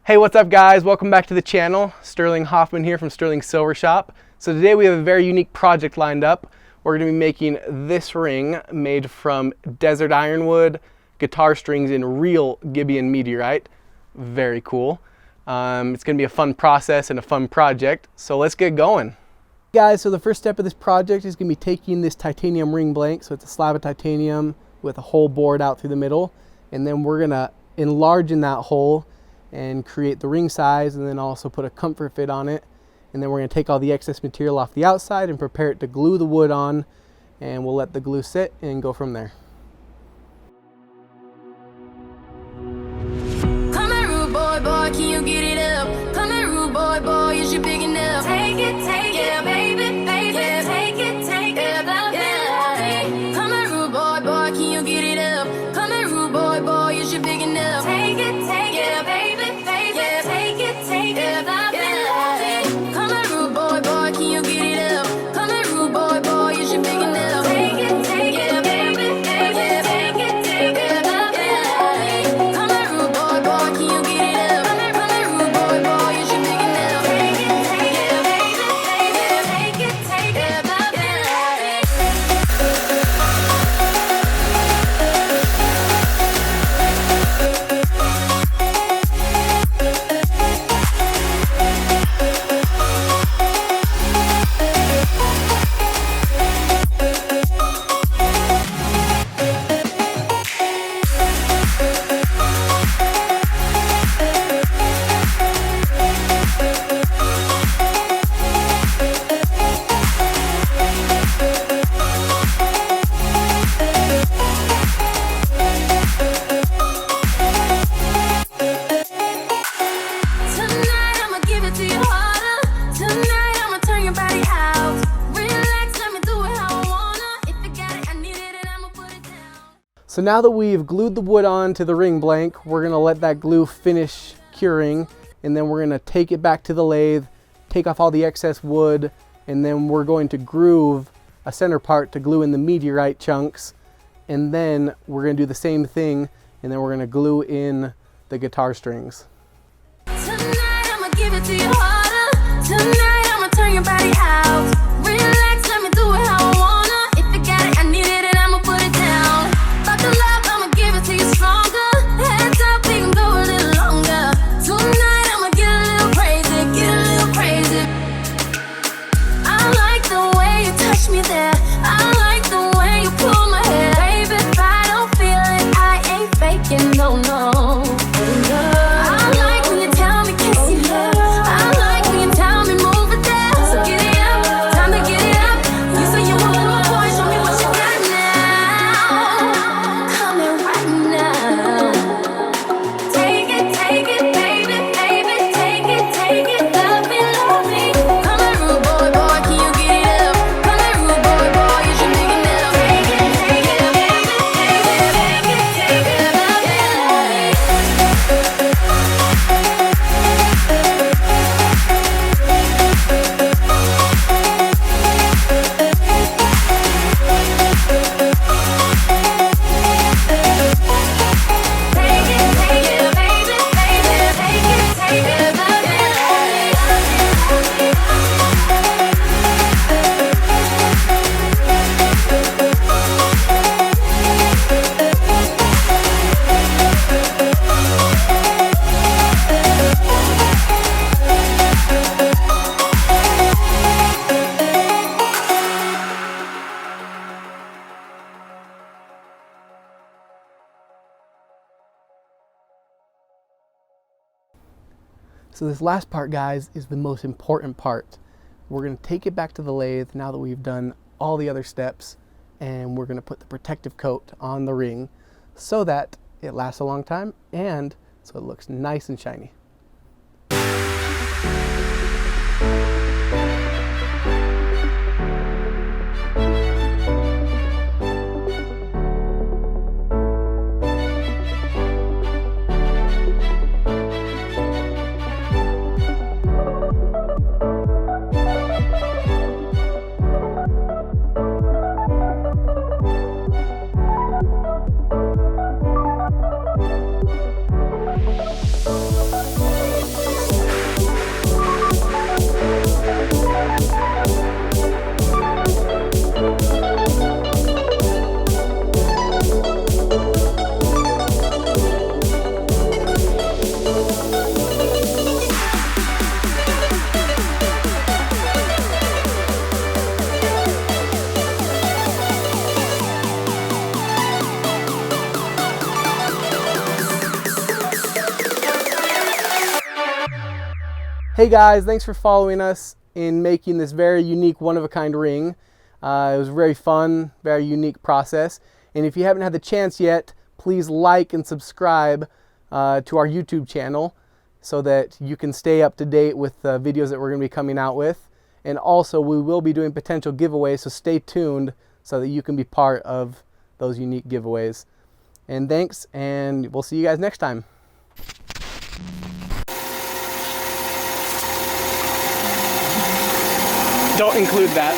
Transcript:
Hey, what's up guys? Welcome back to the channel. Sterling Hoffman here from Sterling Silver Shop. So today we have a very unique project lined up. We're going to be making this ring made from Desert Ironwood, guitar strings in real Gibeon Meteorite. Very cool. It's going to be a fun process and a fun project. So let's get going. Guys, so the first step of this project is going to be taking this titanium ring blank. So it's a slab of titanium with a hole bored out through the middle. And then we're going to enlarge in that hole and create the ring size, and then also put a comfort fit on it. And then we're going to take all the excess material off the outside and prepare it to glue the wood on, and we'll let the glue sit and go from there. Come here, rude boy, boy, can you get it up? Come here, rude boy, boy, is you big enough? Take it, yeah, baby, baby, yeah, take it, love it. Come here, rude boy, boy, can you get it up? Come here, rude boy, boy, is you big enough? Take it, yeah, baby, baby, yeah, take it, love it. Come here, rude boy, boy, can you get it up? Come here, rude boy, boy, is you big enough? Take it, yeah, baby, baby, yeah, take it, love it. Come here, rude boy, boy, can you get it up? Come here, rude boy, boy, is you big enough? Take it, yeah, baby, baby, yeah, take it, love it. Tonight I'ma give it to you harder. Tonight I'ma turn your body out. Relax, let me do it how I wanna. If you got it, I need it, and I'ma put it down. So now that we've glued the wood onto the ring blank, we're going to let that glue finish curing, and then we're going to take it back to the lathe, take off all the excess wood, and then we're going to groove a center part to glue in the meteorite chunks, and then we're going to do the same thing, and then we're going to glue in the guitar strings. Tonight I'ma give it to you harder. Tonight I'ma turn your body out. Relax, let me do it how I wanna. If you got it, I need it, and I'ma put it down. Buckle up, I'ma give it to you stronger. Heads up, we can go a little longer. Tonight I'ma get a little crazy, get a little crazy. I like the way you touch me there. I like the way you pull my hair. Baby, if I don't feel it, I ain't faking, no, no. I like when you tell me kiss you love. I like when you tell me move it there. So get it up, time to get it up. You say you want more boy, show me what you got now. Come here right now. Take it, baby, baby, take it, love me, love me. Come here, rude boy, boy, can you get it up? Come here, rude boy, boy, is you big enough? Take it, baby, baby, take it, love me. So this last part, guys, is the most important part. We're going to take it back to the lathe now that we've done all the other steps, and we're going to put the protective coat on the ring so that it lasts a long time and so it looks nice and shiny. Hey guys, thanks for following us in making this very unique, one-of-a-kind ring. It was very fun, very unique process. And if you haven't had the chance yet, please like and subscribe to our YouTube channel so that you can stay up to date with the videos that we're going to be coming out with. And also, we will be doing potential giveaways, so stay tuned so that you can be part of those unique giveaways. And thanks, and we'll see you guys next time. Don't include that.